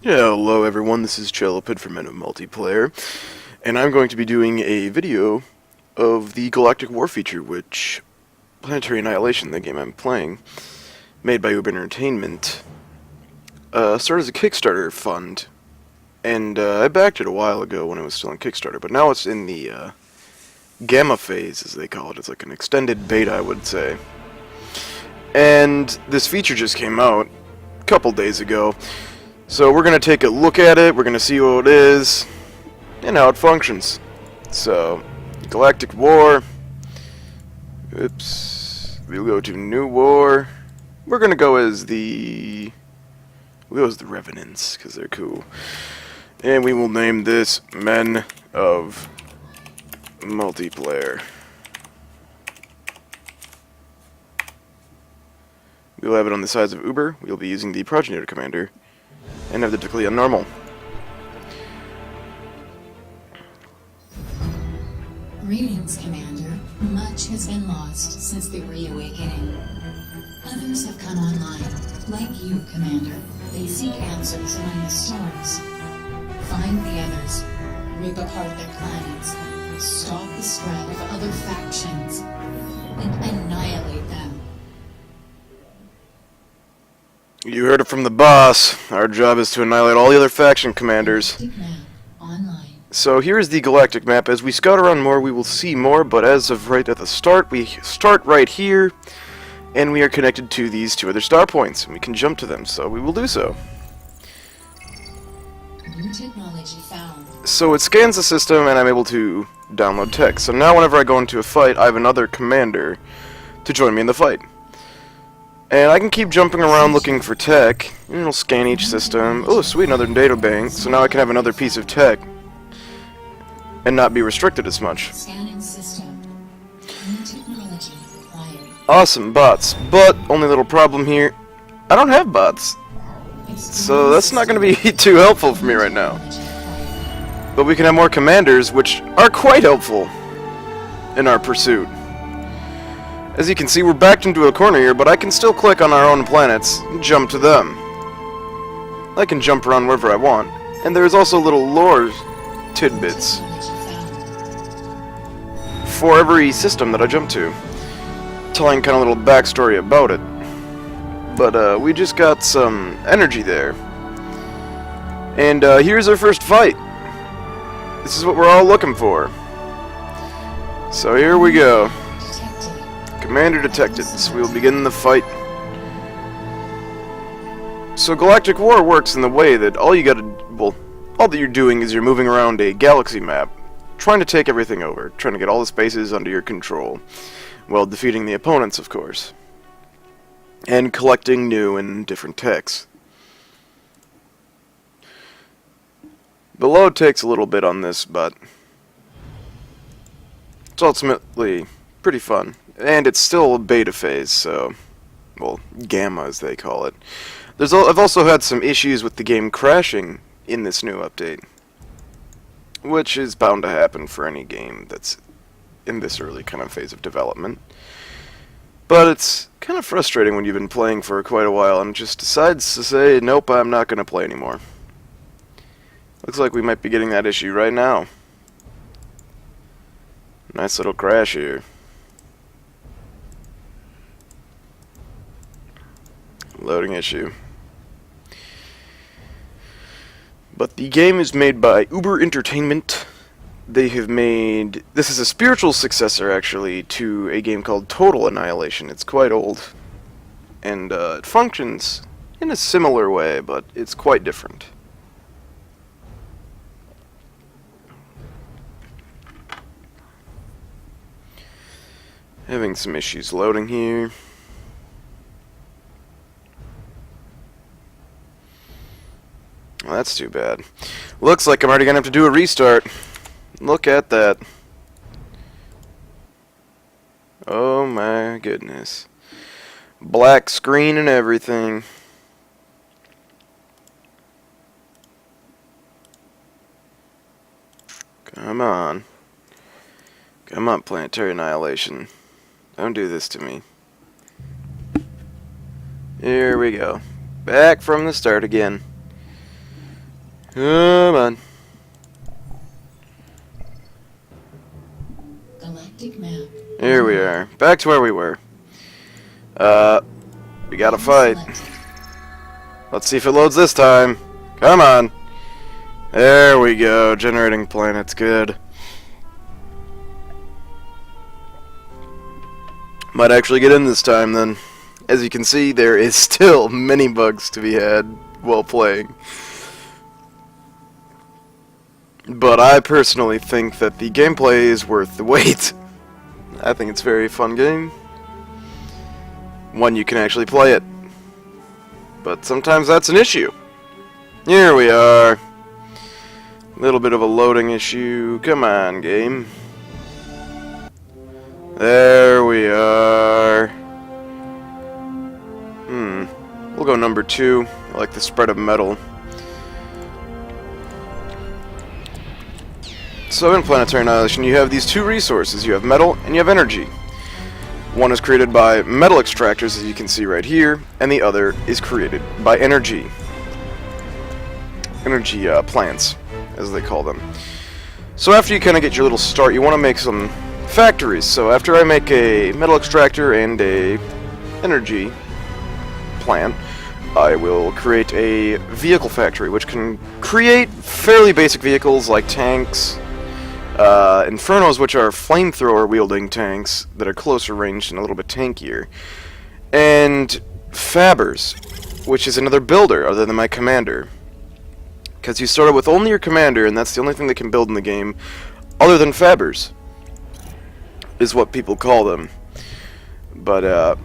Hello everyone, this is Chelopid from Men of Multiplayer, and I'm going to be doing a video of the Galactic War feature, which Planetary Annihilation, the game I'm playing, made by Uber Entertainment, started as a Kickstarter fund, and I backed it a while ago when it was still in Kickstarter, but now it's in the gamma phase, as they call it. It's like an extended beta, I would say. And this feature just came out a couple days ago. So we're going to take a look at it, we're going to see what it is, and how it functions. So, Galactic War. Oops. We'll go to New War. We're going to go as the... We'll go as the Revenants, because they're cool. And we will name this Men of Multiplayer. We'll have it on the size of Uber. We'll be using the Progenitor Commander. And have the difficulty on normal. Greetings, Commander. Much has been lost since the reawakening. Others have come online. Like you, Commander, they seek answers among the stars. Find the others, rip apart their planets, stop the spread of other factions, and annihilate them. You heard it from the boss. Our job is to annihilate all the other faction commanders. So here's the galactic map. As we scout around more, we will see more, but as of right at the start, we start right here, and we are connected to these two other star points, and we can jump to them, so we will do so. New technology found. So it scans the system, and I'm able to download tech. So now whenever I go into a fight, I have another commander to join me in the fight. And I can keep jumping around looking for tech, and it'll scan each system. Oh, sweet, another data bank. So now I can have another piece of tech, and not be restricted as much. Scanning system. New technology acquired. Awesome, bots. But, only little problem here, I don't have bots. So that's not going to be too helpful for me right now. But we can have more commanders, which are quite helpful in our pursuit. As you can see, we're backed into a corner here, but I can still click on our own planets and jump to them. I can jump around wherever I want. And there's also little lore tidbits for every system that I jump to, telling kind of little backstory about it. But we just got some energy there. And here's our first fight. This is what we're all looking for. So here we go. Commander detected, so we'll begin the fight. So Galactic War works in the way that all that you're doing is you're moving around a galaxy map, trying to take everything over, trying to get all the spaces under your control, while defeating the opponents, of course, and collecting new and different techs. The load takes a little bit on this, but it's ultimately pretty fun. And it's still a beta phase, so, well, gamma as they call it. I've also had some issues with the game crashing in this new update, which is bound to happen for any game that's in this early kind of phase of development. But it's kind of frustrating when you've been playing for quite a while and just decides to say, nope, I'm not going to play anymore. Looks like we might be getting that issue right now. Nice little crash here. Loading issue. But the game is made by Uber Entertainment. They have made... This is a spiritual successor, actually, to a game called Total Annihilation. It's quite old. And it functions in a similar way, but it's quite different. Having some issues loading here. Well, that's too bad. Looks like I'm already going to have to do a restart. Look at that. Oh my goodness. Black screen and everything. Come on. Come on, Planetary Annihilation. Don't do this to me. Here we go. Back from the start again. Come on. Galactic map. Here we are. Back to where we were. We gotta fight. Selected. Let's see if it loads this time. Come on. There we go. Generating planets. Good. Might actually get in this time then. As you can see, there is still many bugs to be had while playing. But I personally think that the gameplay is worth the wait. I think it's a very fun game. One you can actually play it. But sometimes that's an issue. Here we are. A little bit of a loading issue. Come on, game. There we are. We'll go number 2. I like the spread of metal. So in Planetary Annihilation, you have these two resources. You have metal and you have energy. One is created by metal extractors, as you can see right here, and the other is created by energy. Energy plants, as they call them. So after you kind of get your little start, you want to make some factories. So after I make a metal extractor and a energy plant, I will create a vehicle factory, which can create fairly basic vehicles like tanks, Infernos, which are flamethrower wielding tanks that are closer ranged and a little bit tankier, and Fabbers, which is another builder other than my commander. Because you started with only your commander, and that's the only thing that can build in the game, other than Fabbers, is what people call them. But,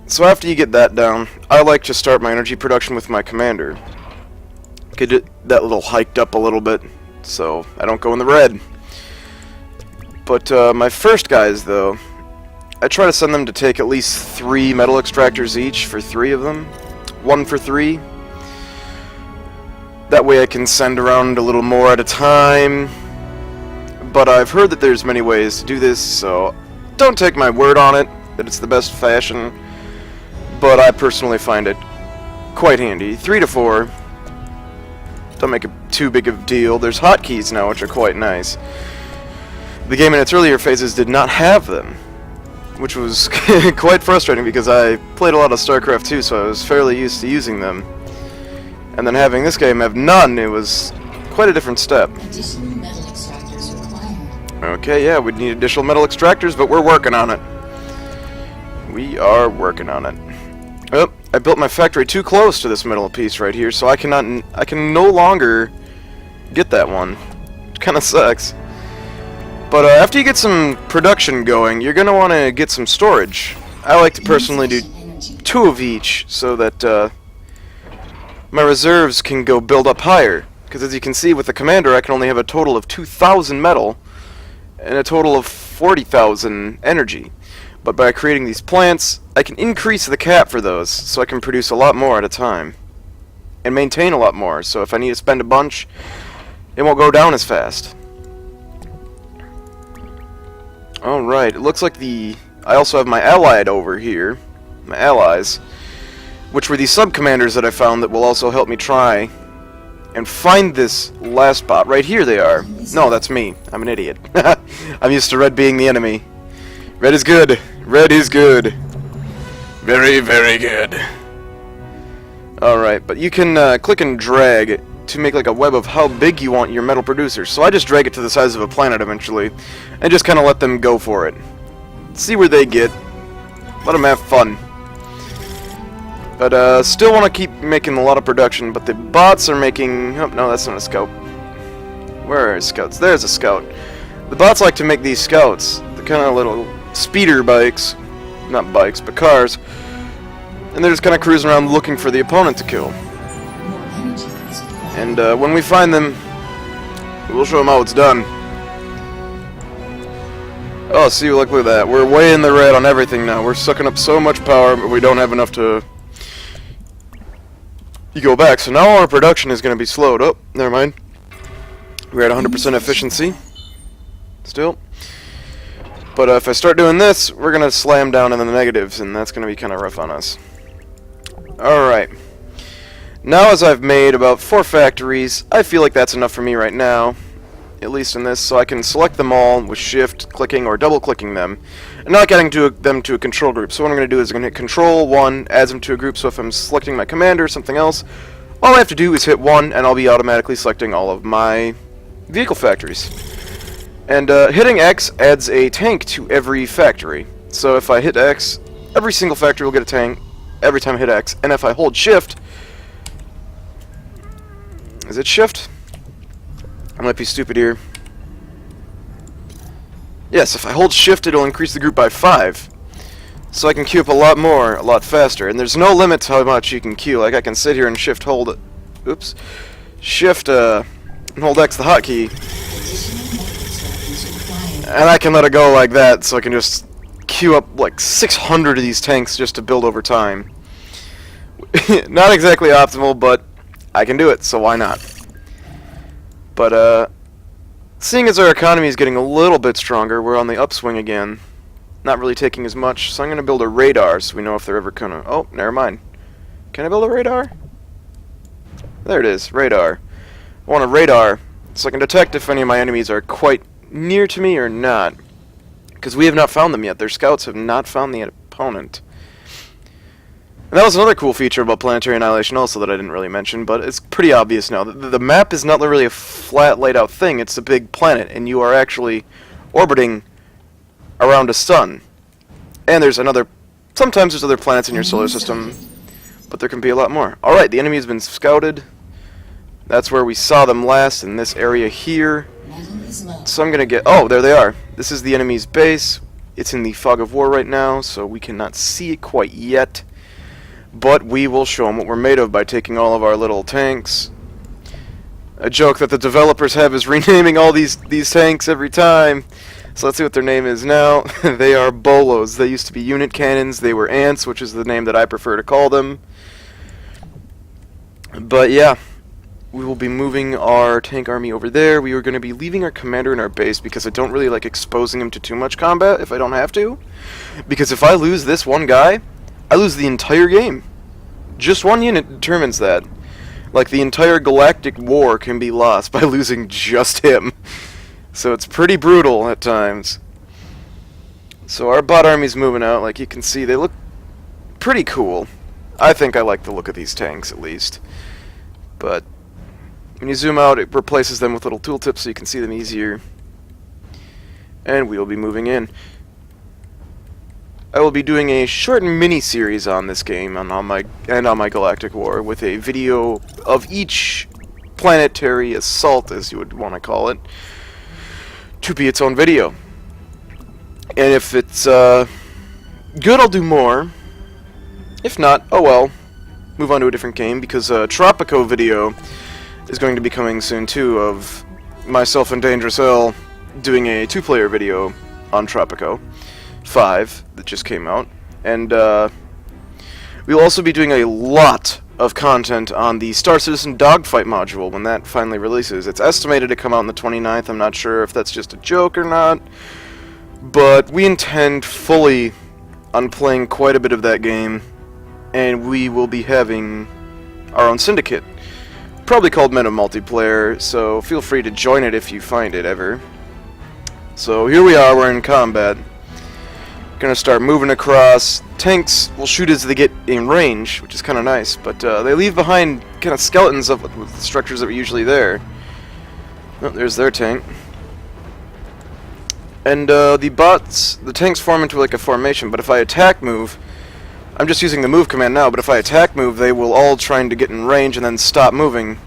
so after you get that down, I like to start my energy production with my commander. Get that little hiked up a little bit, so I don't go in the red. But my first guys, though, I try to send them to take at least 3 metal extractors each for 3 of them. 1 for 3. That way I can send around a little more at a time. But I've heard that there's many ways to do this, so don't take my word on it that it's the best fashion. But I personally find it quite handy. 3 to 4. Don't make it too big of a deal. There's hotkeys now, which are quite nice. The game in its earlier phases did not have them, which was quite frustrating because I played a lot of StarCraft 2, so I was fairly used to using them. And then having this game have none, it was quite a different step. Additional metal extractors required. Okay, yeah, we'd need additional metal extractors, but we're working on it. We are working on it. Oh, I built my factory too close to this metal piece right here, so I can no longer get that one. Which kind of sucks. But after you get some production going, you're going to want to get some storage. I like to personally do 2 of each, so that my reserves can go build up higher. Because as you can see with the commander, I can only have a total of 2,000 metal and a total of 40,000 energy. But by creating these plants, I can increase the cap for those, so I can produce a lot more at a time. And maintain a lot more, so if I need to spend a bunch, it won't go down as fast. Alright, it looks like I also have my allied over here, my allies, which were the sub-commanders that I found that will also help me try and find this last bot. Right here they are. No, that's me. I'm an idiot. I'm used to red being the enemy. Red is good. Red is good. Very, very good. Alright, but you can click and drag to make like a web of how big you want your metal producers. So I just drag it to the size of a planet eventually, and just kind of let them go for it. See where they get. Let them have fun. But still want to keep making a lot of production, but the bots are making... Oh, no, that's not a scout. Where are scouts? There's a scout. The bots like to make these scouts, the kind of little speeder bikes. Not bikes, but cars. And they're just kind of cruising around looking for the opponent to kill. More energy is required. And when we find them, we'll show them how it's done. Oh, see, look at that. We're way in the red on everything now. We're sucking up so much power, but we don't have enough to... You go back, so now our production is going to be slowed. Oh, never mind. We're at 100% efficiency. Still. But if I start doing this, we're going to slam down in the negatives, and that's going to be kind of rough on us. Alright. Now, as I've made about 4 factories, I feel like that's enough for me right now, at least in this, so I can select them all with shift clicking or double clicking them, and not getting them to a control group. So what I'm going to do is I'm going to hit control 1, adds them to a group, so if I'm selecting my commander or something else, all I have to do is hit 1, and I'll be automatically selecting all of my vehicle factories. And hitting X adds a tank to every factory. So if I hit X, every single factory will get a tank every time I hit X, and if I hold shift, is it shift? I might be stupid here. Yes, if I hold shift, it'll increase the group by 5. So I can queue up a lot more, a lot faster. And there's no limit to how much you can queue. Like, I can sit here and shift hold... Oops. Shift, and hold X, the hotkey. And I can let it go like that, so I can just queue up like 600 of these tanks just to build over time. Not exactly optimal, but I can do it, so why not? But, seeing as our economy is getting a little bit stronger, we're on the upswing again. Not really taking as much, so I'm going to build a radar so we know if they're ever gonna... Oh, never mind. Can I build a radar? There it is, radar. I want a radar so I can detect if any of my enemies are quite near to me or not. Because we have not found them yet. Their scouts have not found the opponent. And that was another cool feature about Planetary Annihilation also that I didn't really mention, but it's pretty obvious now. The map is not really a flat laid out thing, it's a big planet, and you are actually orbiting around a sun. And there's sometimes there's other planets in your solar system, but there can be a lot more. Alright, the enemy has been scouted. That's where we saw them last, in this area here. So I'm gonna get... Oh, there they are. This is the enemy's base. It's in the fog of war right now, so we cannot see it quite yet. But we will show them what we're made of by taking all of our little tanks. A joke that the developers have is renaming all these tanks every time. So let's see what their name is now. They are Bolos. They used to be unit cannons. They were ants, which is the name that I prefer to call them. But yeah, we will be moving our tank army over there. We are going to be leaving our commander in our base because I don't really like exposing him to too much combat if I don't have to. Because if I lose this one guy, I lose the entire game. Just one unit determines that. Like, the entire galactic war can be lost by losing just him. So it's pretty brutal at times. So our bot army's moving out. Like you can see, they look pretty cool. I think I like the look of these tanks, at least. But when you zoom out, it replaces them with little tooltips so you can see them easier. And we'll be moving in. I will be doing a short mini-series on this game on my Galactic War with a video of each planetary assault, as you would want to call it, to be its own video. And if it's good, I'll do more. If not, oh well. Move on to a different game, because a Tropico video is going to be coming soon too, of myself and Dangerous L doing a 2-player video on Tropico 5 that just came out. And we'll also be doing a lot of content on the Star Citizen Dogfight module when that finally releases. It's estimated to come out on the 29th. I'm not sure if that's just a joke or not, but we intend fully on playing quite a bit of that game, and we will be having our own syndicate, probably called Men of Multiplayer, so feel free to join it if you find it ever. So here we are, we're in combat. Gonna start moving across. Tanks will shoot as they get in range, which is kind of nice, but they leave behind kind of skeletons of the structures that were usually there. Oh, there's their tank. And the tanks form into like a formation, but if I attack move, I'm just using the move command now, but if I attack move, they will all try to get in range and then stop moving.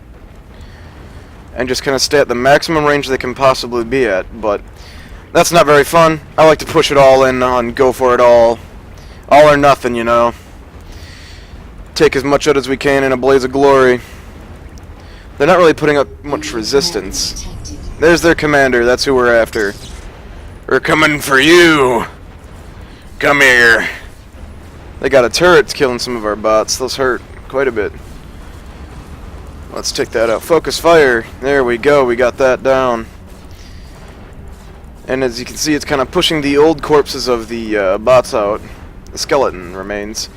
And just kind of stay at the maximum range they can possibly be at, but that's not very fun. I like to push it all in on go for it all. All or nothing, you know. Take as much out as we can in a blaze of glory. They're not really putting up much resistance. There's their commander, that's who we're after. We're coming for you! Come here! They got a turret killing some of our bots. Those hurt quite a bit. Let's take that out. Focus fire! There we go, we got that down. And as you can see, it's kind of pushing the old corpses of the bots out. The skeleton remains.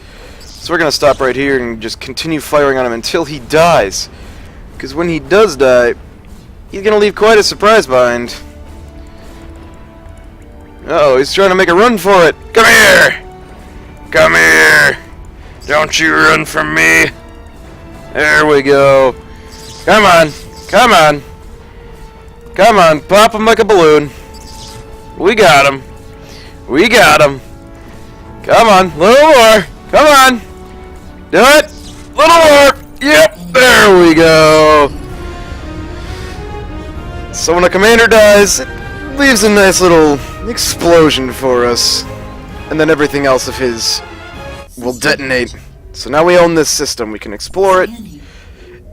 So we're gonna stop right here and just continue firing on him until he dies. Because when he does die, he's gonna leave quite a surprise behind. Uh-oh, he's trying to make a run for it. Come here! Come here! Don't you run from me! There we go. Come on! Come on! Come on, pop him like a balloon. We got him. We got him. Come on, little more. Come on. Do it. Little more. Yep, there we go. So when a commander dies, it leaves a nice little explosion for us. And then everything else of his will detonate. So now we own this system. We can explore it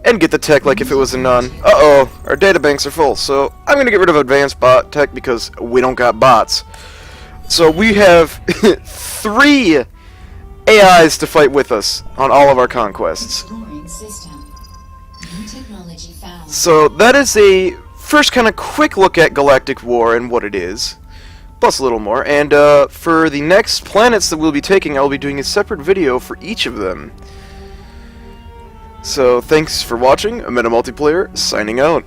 and get the tech like if it was a none. Uh-oh, our databanks are full. So I'm going to get rid of advanced bot tech because we don't got bots. So we have 3 AIs to fight with us on all of our conquests. Exploring system. New technology found. So that is a first kind of quick look at Galactic War and what it is. Plus a little more. And for the next planets that we'll be taking, I'll be doing a separate video for each of them. So thanks for watching. Meta Multiplayer, signing out.